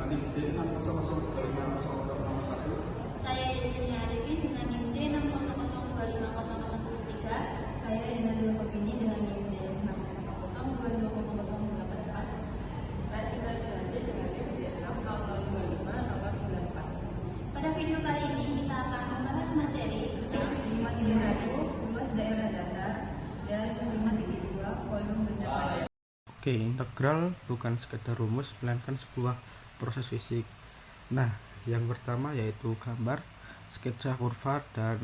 NIM D60025061. Saya Yesenia Arifin dengan NIM D60025073. Saya Indah Topini dengan NIM D60025084. Saya Sinta Juhandi dengan NIM D60250094. Pada video kali ini kita akan membahas materi tentang 5.1 luas daerah datar dan 5.2 volume benda padat. Oke, integral bukan sekedar rumus melainkan sebuah proses fisik. Nah, yang pertama yaitu gambar, sketsa kurva dan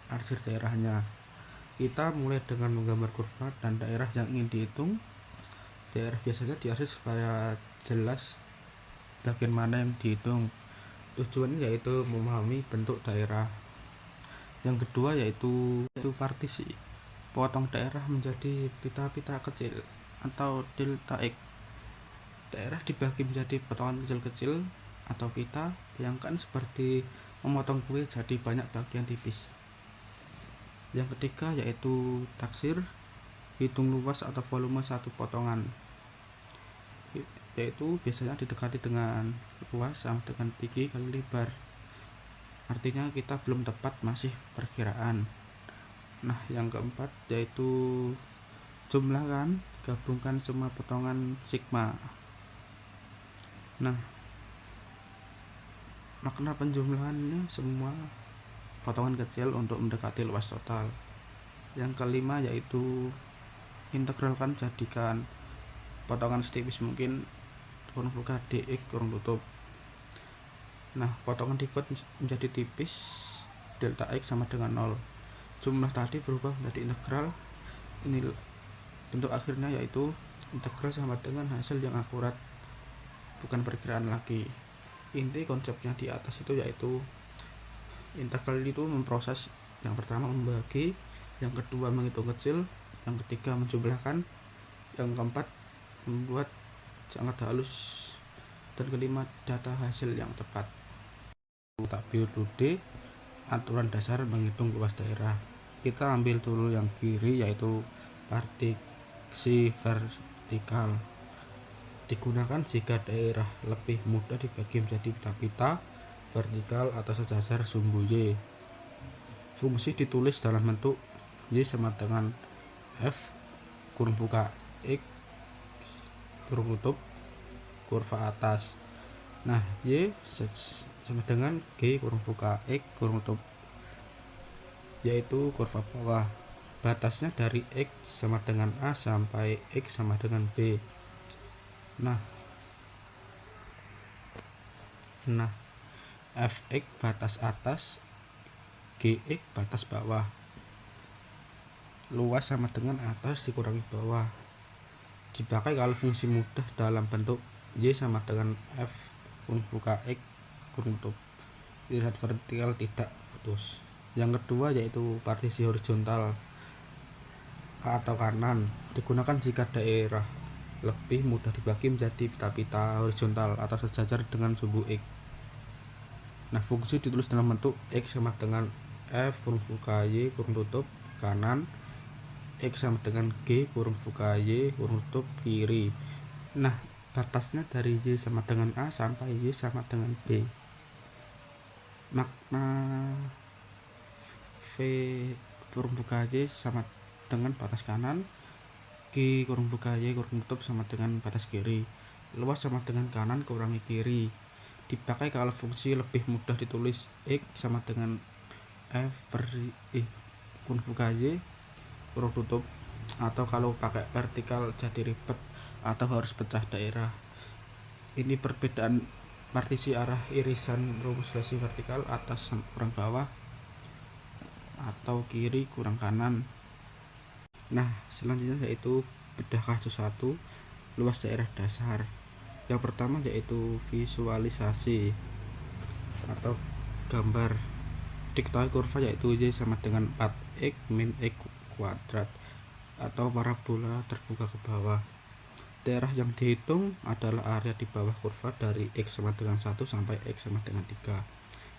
arsir daerahnya. Kita mulai dengan menggambar kurva dan daerah yang ingin dihitung. Daerah biasanya diarsir supaya jelas bagian mana yang dihitung. Tujuannya yaitu memahami bentuk daerah. Yang kedua yaitu partisi. Potong daerah menjadi pita-pita kecil atau delta X. Daerah dibagi menjadi potongan kecil-kecil atau pita, bayangkan seperti memotong kue jadi banyak bagian tipis. Yang ketiga yaitu taksir, hitung luas atau volume satu potongan, yaitu biasanya didekati dengan luas sama dengan tinggi kali lebar. Artinya kita belum tepat, masih perkiraan. Nah, yang keempat yaitu jumlahkan, gabungkan semua potongan sigma. Nah, makna penjumlahannya semua potongan kecil untuk mendekati luas total. Yang kelima yaitu integralkan, jadikan potongan setipis mungkin, kurung buka dx kurung tutup. Nah, potongan dibuat menjadi tipis, delta x sama dengan 0. Jumlah tadi berubah menjadi integral. Ini bentuk akhirnya yaitu integral sama dengan hasil yang akurat, bukan perkiraan lagi. Inti konsepnya di atas itu yaitu integral itu memproses, yang pertama membagi, yang kedua menghitung kecil, yang ketiga menjumlahkan, yang keempat membuat sangat halus, dan kelima data hasil yang tepat. Tabir 2D, aturan dasar menghitung luas daerah. Kita ambil dulu yang kiri yaitu partisi vertikal. Digunakan jika daerah lebih mudah dibagi menjadi pita-pita vertikal atau sejajar sumbu Y. Fungsi ditulis dalam bentuk Y sama dengan F kurung buka X kurung tutup kurva atas. Nah, Y sama dengan G kurung buka X kurung tutup, yaitu kurva bawah. Batasnya dari X sama dengan A sampai X sama dengan B. Nah, Fx batas atas, Gx batas bawah. Luas sama dengan atas dikurangi bawah. Dipakai kalau fungsi mudah dalam bentuk Y sama dengan F kurung buka X kurung tutup, lihat vertikal tidak putus. Yang kedua yaitu partisi horizontal atau kanan. Digunakan jika daerah lebih mudah dibagi menjadi pita-pita horizontal atau sejajar dengan sumbu X. Nah, fungsi ditulis dalam bentuk X sama dengan F kurung buka Y kurung tutup kanan, X sama dengan G kurung buka Y kurung tutup kiri. Nah, batasnya dari Y sama dengan A sampai Y sama dengan B. Makna V kurung buka Y sama dengan batas kanan, G kurung buka Y kurung tutup sama dengan batas kiri. Luas sama dengan kanan kurangi kiri. Dipakai kalau fungsi lebih mudah ditulis X sama dengan F per I kurung buka Y kurung tutup, atau kalau pakai vertikal jadi ribet atau harus pecah daerah. Ini perbedaan partisi arah irisan rumus relasi vertikal, atas kurang bawah atau kiri kurang kanan. Nah, selanjutnya yaitu bedah kasus 1, luas daerah dasar. Yang pertama yaitu visualisasi atau gambar. Diketahui kurva yaitu Y sama dengan 4X min X kuadrat atau parabola terbuka ke bawah. Daerah yang dihitung adalah area di bawah kurva dari X sama dengan 1 sampai X sama dengan 3.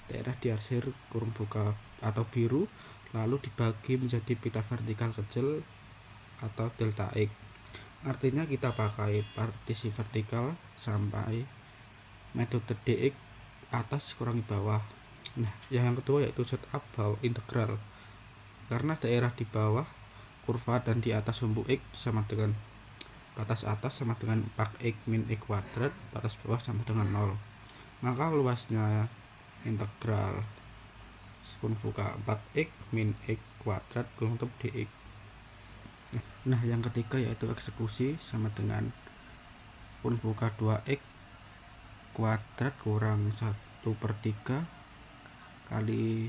Daerah diarsir kurung buka atau biru, lalu dibagi menjadi pita vertikal kecil atau delta X. Artinya kita pakai partisi vertikal sampai metode dx atas kurangi bawah. Nah, yang kedua yaitu setup bawah integral. Karena daerah di bawah kurva dan di atas sumbu x sama dengan batas atas sama dengan 4x min x kuadrat, batas bawah sama dengan 0. Maka luasnya integral kurung buka 4x min x kuadrat kurung tutup dx. Nah, yang ketiga yaitu eksekusi sama dengan kurung buka 2x kuadrat kurang 1/3 kali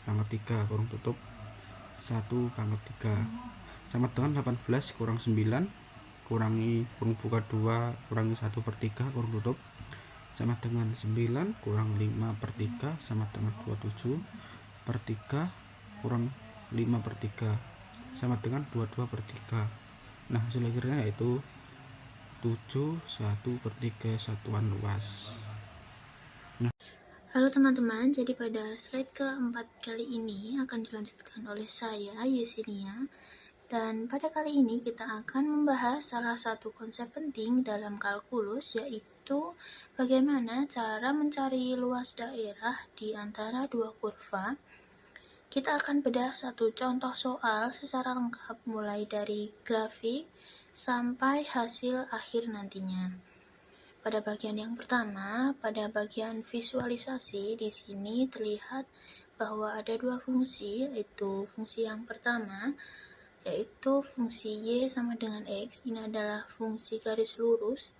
pangkat 3 kurung tutup 1/3 sama dengan 18 kurang 9 kurangi kurung buka 2 kurangi 1/3 kurung tutup sama dengan 9 kurang 5/3 sama dengan 27/3 kurang 5/3 sama dengan 22/3. Nah, hasil akhirnya yaitu 7 1/3 satuan luas. Halo teman-teman, jadi pada slide keempat kali ini akan dilanjutkan oleh saya, Yesinia. Dan pada kali ini kita akan membahas salah satu konsep penting dalam kalkulus, yaitu bagaimana cara mencari luas daerah di antara dua kurva. Kita akan bedah satu contoh soal secara lengkap mulai dari grafik sampai hasil akhir nantinya. Pada bagian yang pertama, pada bagian visualisasi, di sini terlihat bahwa ada dua fungsi, yaitu fungsi yang pertama, yaitu fungsi y sama dengan x, ini adalah fungsi garis lurus.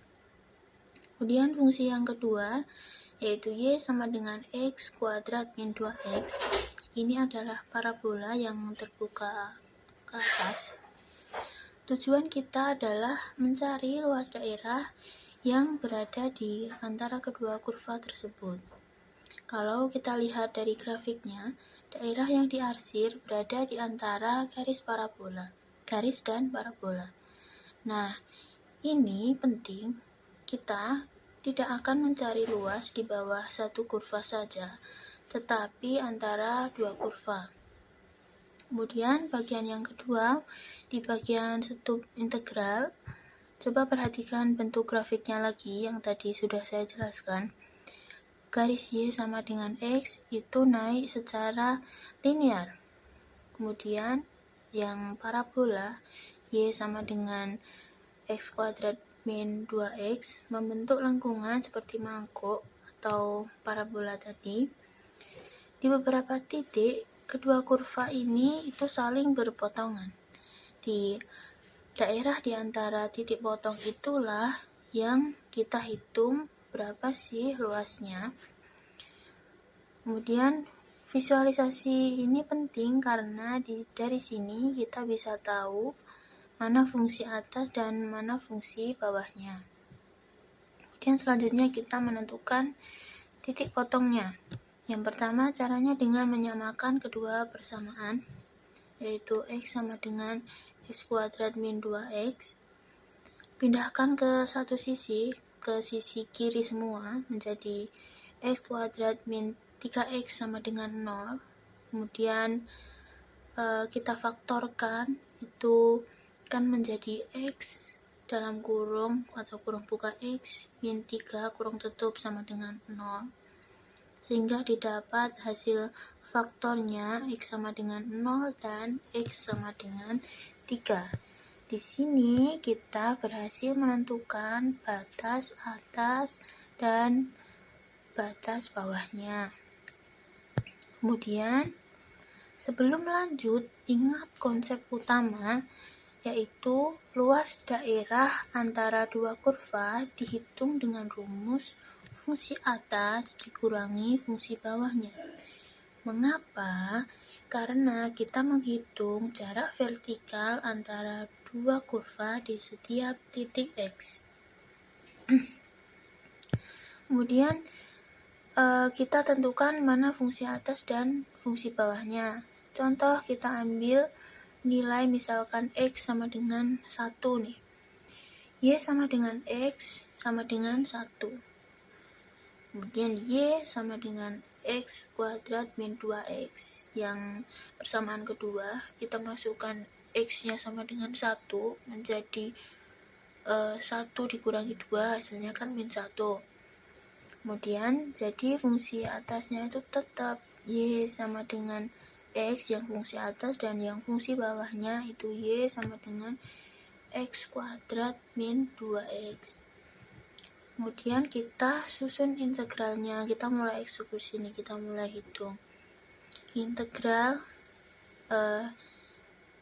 Kemudian fungsi yang kedua, yaitu y sama dengan x kuadrat min 2x, ini adalah parabola yang terbuka ke atas. Tujuan kita adalah mencari luas daerah yang berada di antara kedua kurva tersebut. Kalau kita lihat dari grafiknya, daerah yang diarsir berada di antara garis dan parabola. Nah, ini penting, kita tidak akan mencari luas di bawah satu kurva saja, tetapi antara dua kurva. Kemudian bagian yang kedua, di bagian setup integral, coba perhatikan bentuk grafiknya lagi yang tadi sudah saya jelaskan. Garis y sama dengan x itu naik secara linear. Kemudian yang parabola y sama dengan x kuadrat min 2x membentuk lengkungan seperti mangkuk atau parabola tadi. Di beberapa titik, kedua kurva ini itu saling berpotongan. Di daerah di antara titik potong itulah yang kita hitung berapa sih luasnya. Kemudian visualisasi ini penting karena dari sini kita bisa tahu mana fungsi atas dan mana fungsi bawahnya. Kemudian selanjutnya kita menentukan titik potongnya. Yang pertama caranya dengan menyamakan kedua persamaan, yaitu x sama dengan x kuadrat min 2x. Pindahkan ke satu sisi, ke sisi kiri semua, menjadi x kuadrat min 3x sama dengan 0. Kemudian kita faktorkan, itu kan menjadi x dalam kurung atau kurung buka x min 3 kurung tutup sama dengan 0. Sehingga didapat hasil faktornya x sama dengan 0 dan x sama dengan 3. Di sini kita berhasil menentukan batas atas dan batas bawahnya. Kemudian, sebelum lanjut, ingat konsep utama, yaitu luas daerah antara dua kurva dihitung dengan rumus fungsi atas dikurangi fungsi bawahnya. Mengapa? Karena kita menghitung jarak vertikal antara dua kurva di setiap titik x. Kemudian kita tentukan mana fungsi atas dan fungsi bawahnya. Contoh, kita ambil nilai misalkan x sama dengan 1 nih. Y sama dengan x sama dengan 1. Kemudian y sama dengan x kuadrat min 2x. Yang persamaan kedua, kita masukkan x-nya sama dengan 1, menjadi 1 dikurangi 2, hasilnya kan min 1. Kemudian jadi fungsi atasnya itu tetap Y sama dengan X yang fungsi atas, dan yang fungsi bawahnya itu Y sama dengan X kuadrat min 2X. Kemudian kita susun integralnya, kita mulai eksekusi nih, kita mulai hitung. Integral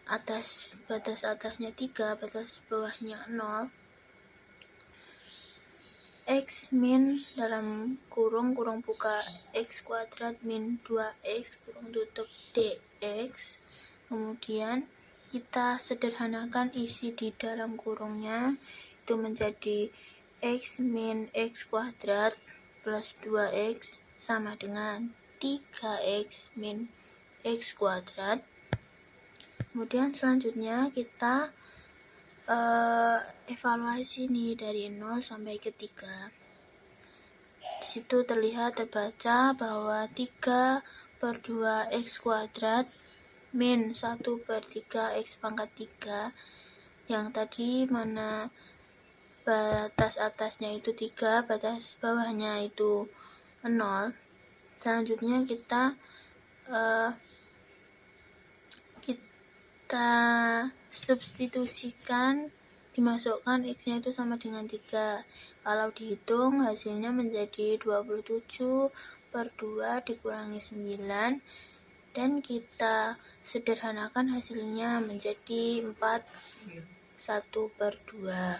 batas atasnya 3, batas bawahnya 0. X min dalam kurung buka X kuadrat min 2X kurung tutup dx. Kemudian kita sederhanakan isi di dalam kurungnya, itu menjadi X min X kuadrat plus 2X sama dengan 3X min X kuadrat. Kemudian selanjutnya kita evaluasi nih dari 0 sampai ke 3. Di situ terbaca bahwa 3 per 2X kuadrat min 1/3X pangkat 3, yang tadi mana batas atasnya itu 3, batas bawahnya itu 0. Selanjutnya kita substitusikan, dimasukkan X-nya itu sama dengan 3. Kalau dihitung hasilnya menjadi 27 per 2 dikurangi 9, dan kita sederhanakan hasilnya menjadi 1/2.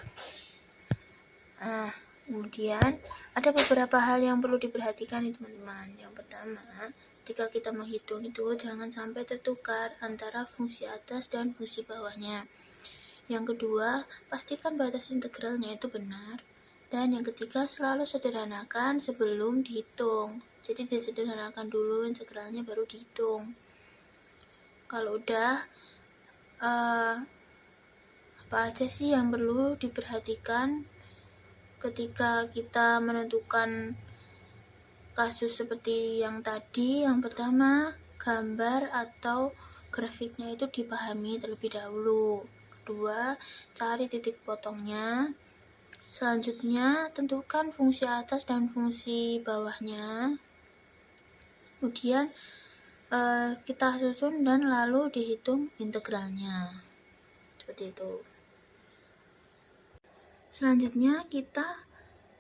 Nah, kemudian ada beberapa hal yang perlu diperhatikan nih teman-teman. Yang pertama, ketika kita menghitung itu jangan sampai tertukar antara fungsi atas dan fungsi bawahnya. Yang kedua, pastikan batas integralnya itu benar. Dan yang ketiga, selalu sederhanakan sebelum dihitung. Jadi disederhanakan dulu integralnya baru dihitung. Kalau udah, apa aja sih yang perlu diperhatikan ketika kita menentukan kasus seperti yang tadi? Yang pertama, gambar atau grafiknya itu dipahami terlebih dahulu. Kedua, cari titik potongnya. Selanjutnya, tentukan fungsi atas dan fungsi bawahnya. Kemudian kita susun dan lalu dihitung integralnya. Seperti itu. Selanjutnya kita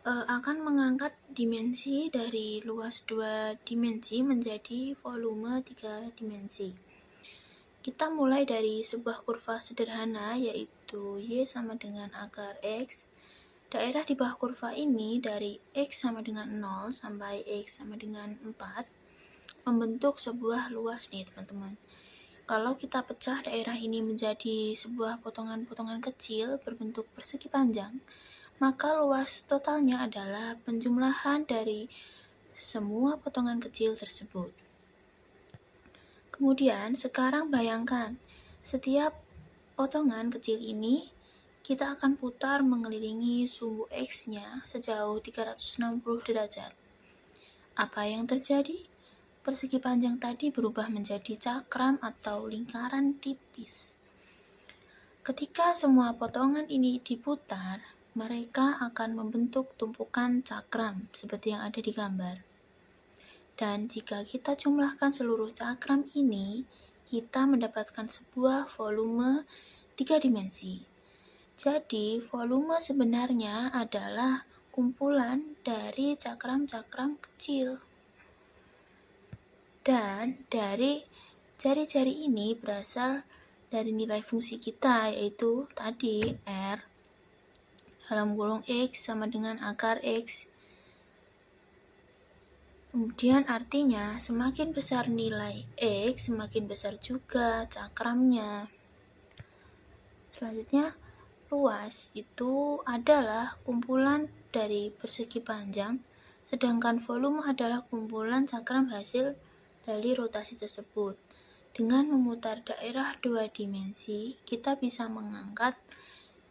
akan mengangkat dimensi dari luas 2 dimensi menjadi volume 3 dimensi. Kita mulai dari sebuah kurva sederhana, yaitu Y sama dengan akar X. Daerah di bawah kurva ini dari X sama dengan 0 sampai X sama dengan 4 membentuk sebuah luas nih teman-teman. Kalau kita pecah daerah ini menjadi sebuah potongan-potongan kecil berbentuk persegi panjang, maka luas totalnya adalah penjumlahan dari semua potongan kecil tersebut. Kemudian sekarang bayangkan, setiap potongan kecil ini kita akan putar mengelilingi sumbu X-nya sejauh 360 derajat. Apa yang terjadi? Persegi panjang tadi berubah menjadi cakram atau lingkaran tipis. Ketika semua potongan ini diputar, mereka akan membentuk tumpukan cakram seperti yang ada di gambar. Dan jika kita jumlahkan seluruh cakram ini, kita mendapatkan sebuah volume 3 dimensi. Jadi, volume sebenarnya adalah kumpulan dari cakram-cakram kecil. Dan dari jari-jari ini berasal dari nilai fungsi kita, yaitu tadi R dalam kurung X sama dengan akar X. Kemudian artinya semakin besar nilai X, semakin besar juga cakramnya. Selanjutnya, luas itu adalah kumpulan dari persegi panjang, sedangkan volume adalah kumpulan cakram hasil dari rotasi tersebut. Dengan memutar daerah 2 dimensi, kita bisa mengangkat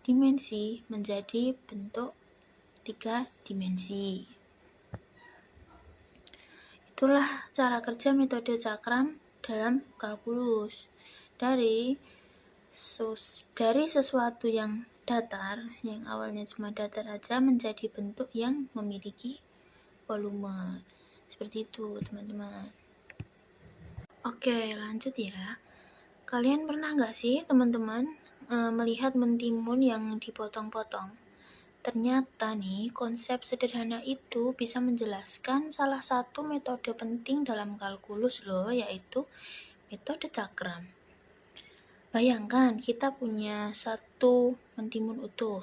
dimensi menjadi bentuk 3 dimensi. Itulah cara kerja metode cakram dalam kalkulus. Dari sesuatu yang datar, yang awalnya cuma datar aja, menjadi bentuk yang memiliki volume. Seperti itu, teman-teman. Oke, lanjut ya. Kalian pernah nggak sih, teman-teman, melihat mentimun yang dipotong-potong? Ternyata nih, konsep sederhana itu bisa menjelaskan salah satu metode penting dalam kalkulus loh, yaitu metode cakram. Bayangkan kita punya satu mentimun utuh.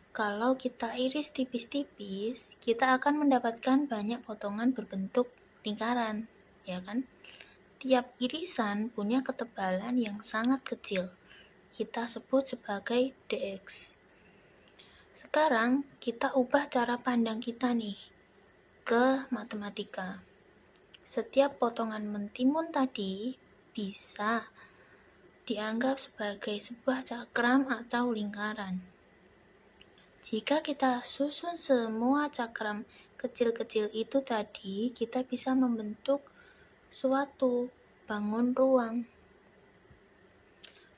Kalau kita iris tipis-tipis, kita akan mendapatkan banyak potongan berbentuk lingkaran, ya kan? Tiap irisan punya ketebalan yang sangat kecil. Kita sebut sebagai dx. Sekarang kita ubah cara pandang kita nih ke matematika. Setiap potongan mentimun tadi bisa dianggap sebagai sebuah cakram atau lingkaran. Jika kita susun semua cakram kecil-kecil itu tadi, kita bisa membentuk suatu bangun ruang.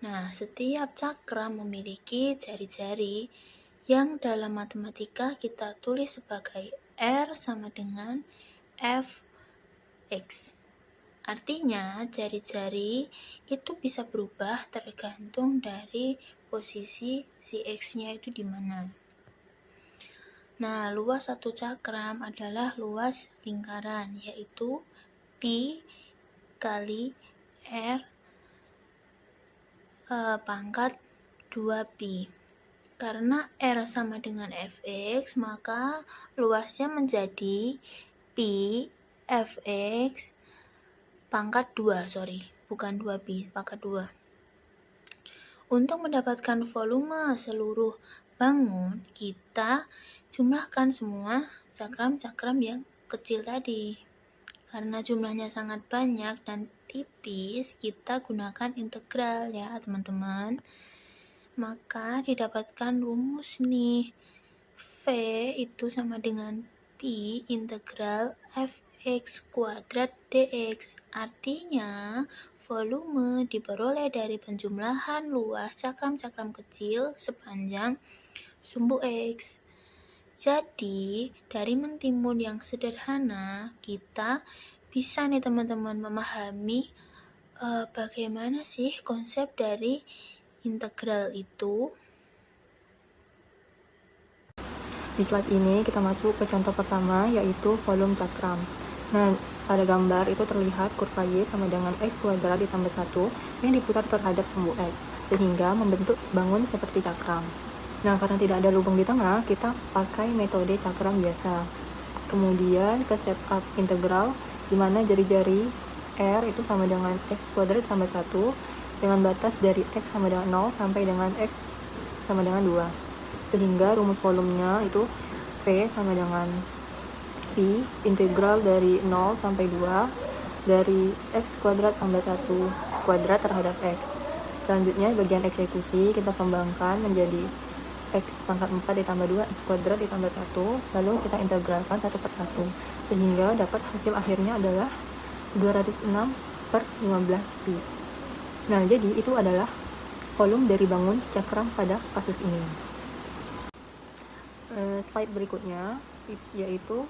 Nah, setiap cakram memiliki jari-jari yang dalam matematika kita tulis sebagai R sama dengan Fx. Artinya, jari-jari itu bisa berubah tergantung dari posisi si X-nya itu di mana. Nah, luas satu cakram adalah luas lingkaran, yaitu Pi kali R pangkat 2Pi. Karena R sama dengan Fx, maka luasnya menjadi Pi Fx pangkat 2, bukan 2Pi, pangkat 2. Untuk mendapatkan volume seluruh bangun, kita jumlahkan semua cakram-cakram yang kecil tadi. Karena jumlahnya sangat banyak dan tipis, kita gunakan integral ya teman-teman. Maka didapatkan rumus nih, V itu sama dengan Pi integral Fx kuadrat dx. Artinya volume diperoleh dari penjumlahan luas cakram-cakram kecil sepanjang sumbu X. Jadi, dari mentimun yang sederhana, kita bisa nih teman-teman memahami bagaimana sih konsep dari integral itu. Di slide ini kita masuk ke contoh pertama, yaitu volume cakram. Nah, pada gambar itu terlihat kurva Y sama dengan X kuadrat ditambah 1 yang diputar terhadap sumbu X, sehingga membentuk bangun seperti cakram. Nah, karena tidak ada lubang di tengah, kita pakai metode cakram biasa. Kemudian ke setup integral, di mana jari-jari R itu sama dengan X kuadrat ditambah 1, dengan batas dari X sama dengan 0 sampai dengan X sama dengan 2. Sehingga rumus volumenya itu V sama dengan Pi integral dari 0 sampai 2 dari X kuadrat tambah 1 kuadrat terhadap X. Selanjutnya bagian eksekusi kita kembangkan menjadi X pangkat 4 ditambah 2 X kuadrat ditambah 1, lalu kita integralkan satu per satu, sehingga dapat hasil akhirnya adalah 206/15 Pi. Nah, jadi itu adalah volume dari bangun cakram pada kasus ini. Slide berikutnya yaitu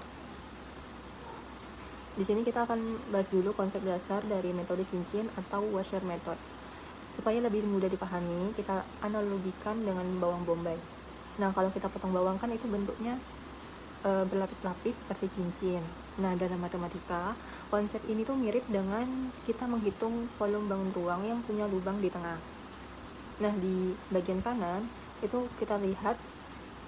di sini kita akan bahas dulu konsep dasar dari metode cincin atau washer method. Supaya lebih mudah dipahami, kita analogikan dengan bawang bombay. Nah, kalau kita potong bawang kan itu bentuknya berlapis-lapis seperti cincin. Nah, dalam matematika, konsep ini tuh mirip dengan kita menghitung volume bangun ruang yang punya lubang di tengah. Nah, di bagian kanan itu kita lihat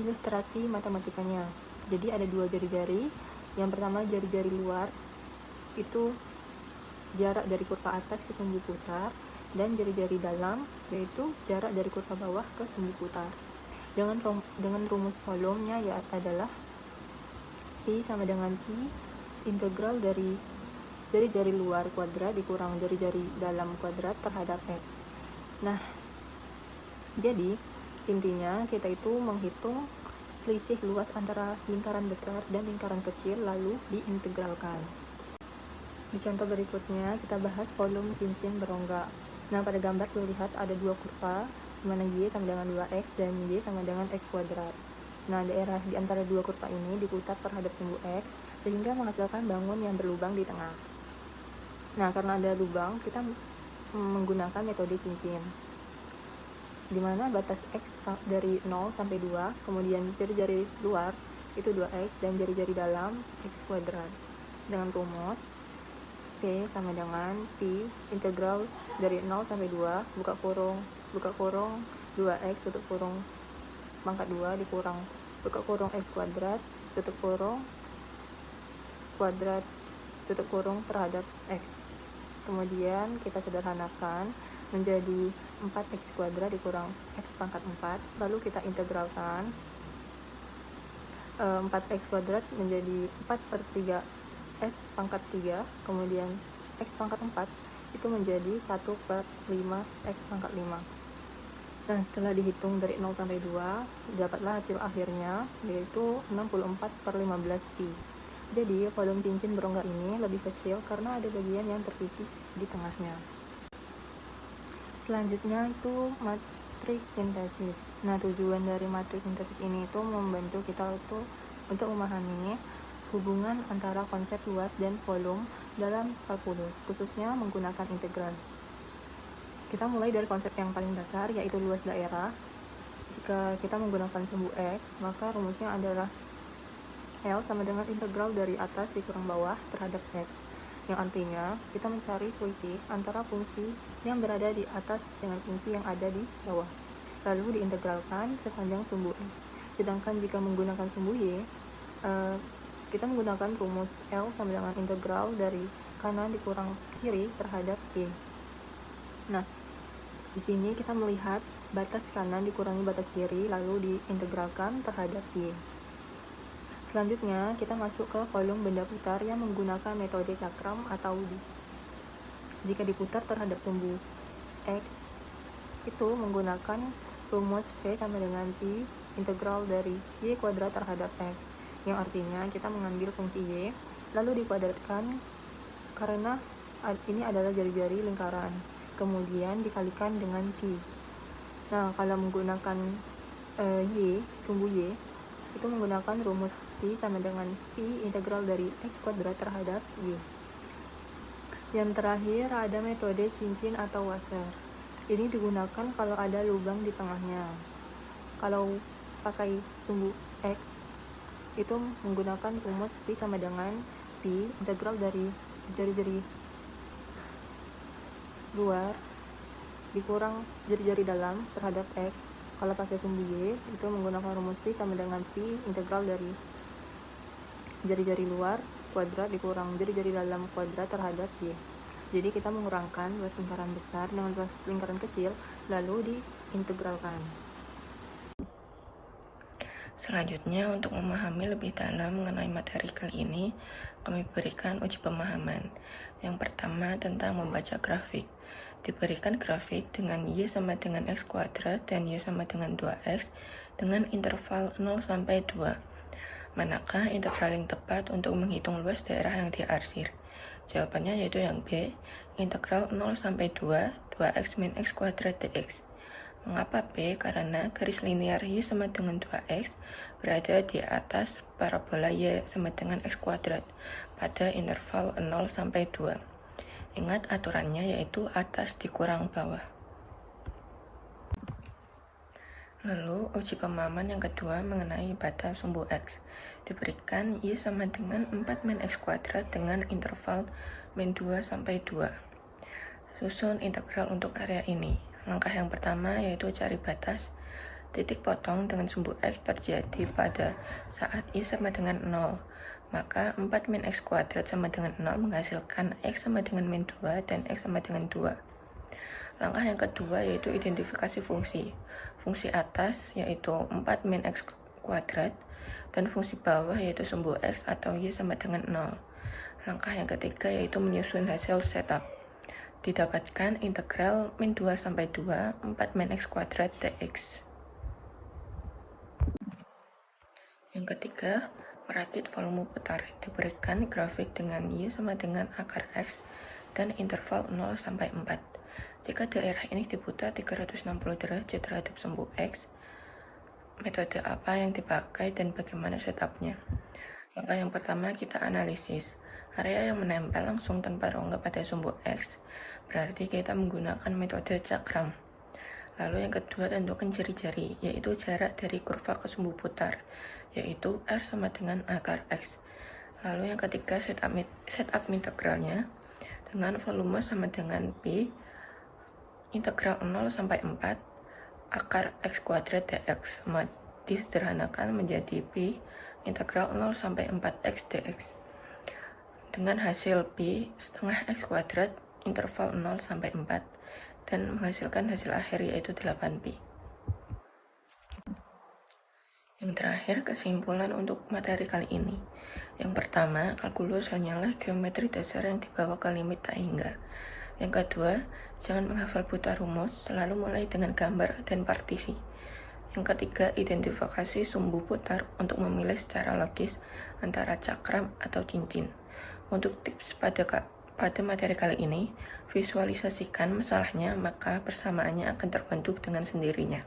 ilustrasi matematikanya. Jadi ada dua jari-jari. Yang pertama jari-jari luar itu jarak dari kurva atas ke sumbu putar, dan jari-jari dalam yaitu jarak dari kurva bawah ke sumbu putar. Dengan rumus volumenya ya adalah Pi sama dengan Pi integral dari jari-jari luar kuadrat dikurang jari-jari dalam kuadrat terhadap X. Nah, jadi intinya kita itu menghitung selisih luas antara lingkaran besar dan lingkaran kecil lalu diintegralkan. Di contoh berikutnya kita bahas volume cincin berongga. Nah, pada gambar terlihat ada dua kurva, di mana Y sama dengan 2X dan Y sama dengan X kuadrat. Nah, daerah di antara dua kurva ini diputar terhadap sumbu X sehingga menghasilkan bangun yang berlubang di tengah. Nah, karena ada lubang, kita menggunakan metode cincin, di mana batas X dari 0 sampai 2, kemudian jari-jari luar itu 2X dan jari-jari dalam X kuadrat. Dengan rumus V sama dengan Pi integral dari 0 sampai 2, buka kurung 2X tutup kurung pangkat 2 dikurang buka kurung X kuadrat tutup kurung kuadrat tutup kurung terhadap X. Kemudian kita sederhanakan menjadi 4X kuadrat dikurang X pangkat 4, lalu kita integralkan 4X kuadrat menjadi 4/3 X pangkat 3, kemudian X pangkat 4 itu menjadi 1/5 X pangkat 5. Nah, setelah dihitung dari 0 sampai 2, dapatlah hasil akhirnya yaitu 64/15 pi. Jadi, volume cincin berongga ini lebih kecil karena ada bagian yang terpipis di tengahnya. Selanjutnya itu matriks sintesis. Nah, tujuan dari matriks sintesis ini itu membantu kita untuk memahami hubungan antara konsep luas dan volume dalam kalkulus, khususnya menggunakan integral. Kita mulai dari konsep yang paling dasar, yaitu luas daerah. Jika kita menggunakan sumbu X, maka rumusnya adalah L sama dengan integral dari atas dikurang bawah terhadap X, yang artinya kita mencari selisih antara fungsi yang berada di atas dengan fungsi yang ada di bawah, lalu diintegralkan sepanjang sumbu X. Sedangkan jika menggunakan sumbu Y, kita menggunakan rumus L sama dengan integral dari kanan dikurang kiri terhadap Y. Nah, di sini kita melihat batas kanan dikurangi batas kiri lalu diintegralkan terhadap Y. Selanjutnya, kita masuk ke volume benda putar yang menggunakan metode cakram atau disk. Jika diputar terhadap sumbu X, itu menggunakan rumus V sama dengan Pi integral dari Y kuadrat terhadap X, yang artinya kita mengambil fungsi Y lalu dikuadratkan karena ini adalah jari-jari lingkaran, kemudian dikalikan dengan Pi. Nah, kalau menggunakan sumbu Y, itu menggunakan rumus Pi sama dengan Pi integral dari X kuadrat terhadap Y. Yang terakhir ada metode cincin atau washer. Ini digunakan kalau ada lubang di tengahnya. Kalau pakai sumbu X, itu menggunakan rumus Pi sama dengan Pi integral dari jari-jari luar dikurang jari-jari dalam terhadap X. Kalau pakai sumbu Y, itu menggunakan rumus Pi sama dengan Pi integral dari jari-jari luar kuadrat dikurang jari-jari dalam kuadrat terhadap Y. Jadi kita mengurangkan luas lingkaran besar dengan luas lingkaran kecil lalu diintegralkan. Selanjutnya, untuk memahami lebih dalam mengenai materi kali ini, kami berikan uji pemahaman. Yang pertama tentang membaca grafik. Diberikan grafik dengan Y sama dengan X kuadrat dan Y sama dengan 2X dengan interval 0 sampai 2. Manakah integral yang tepat untuk menghitung luas daerah yang diarsir? Jawabannya yaitu yang B, integral 0 sampai 2, 2X min X kuadrat dx. Mengapa B? Karena garis linear Y sama dengan 2X berada di atas parabola Y sama dengan X kuadrat pada interval 0 sampai 2. Ingat aturannya yaitu atas dikurang bawah. Lalu uji pemahaman yang kedua mengenai batas sumbu X. Diberikan Y sama dengan 4 min X kuadrat dengan interval min 2 sampai 2. Susun integral untuk area ini. Langkah yang pertama yaitu cari batas. Titik potong dengan sumbu X terjadi pada saat Y sama dengan 0. Maka 4 min X kuadrat sama dengan 0 menghasilkan X sama dengan min 2 dan X sama dengan 2. Langkah yang kedua yaitu identifikasi fungsi. Fungsi atas yaitu 4 min X kuadrat dan fungsi bawah yaitu sumbu X atau Y sama dengan 0. Langkah yang ketiga yaitu menyusun hasil setup. Didapatkan integral min 2 sampai 2 4 min X kuadrat dx. Yang ketiga, merakit volume putar. Diberikan grafik dengan Y sama dengan akar X dan interval 0 sampai 4. Jika daerah ini diputar 360 derajat terhadap sumbu X, metode apa yang dipakai dan bagaimana setupnya. Langkah yang pertama kita analisis. Area yang menempel langsung tanpa rongga pada sumbu X, berarti kita menggunakan metode cakram. Lalu yang kedua tentukan jari-jari, yaitu jarak dari kurva ke sumbu putar, yaitu R sama dengan akar X. Lalu yang ketiga setup integralnya, dengan volume sama dengan Pi, integral 0 sampai 4, akar X kuadrat dx, disederhanakan menjadi Pi, integral 0 sampai 4x dx. Dengan hasil Pi setengah X kuadrat, interval 0 sampai 4, dan menghasilkan hasil akhir yaitu 8pi. Yang terakhir, kesimpulan untuk materi kali ini. Yang pertama, kalkulus hanyalah geometri dasar yang dibawa ke limit tak hingga. Yang kedua, jangan menghafal buta rumus, selalu mulai dengan gambar dan partisi. Yang ketiga, identifikasi sumbu putar untuk memilih secara logis antara cakram atau cincin. Untuk tips pada materi kali ini, visualisasikan masalahnya, maka persamaannya akan terbentuk dengan sendirinya.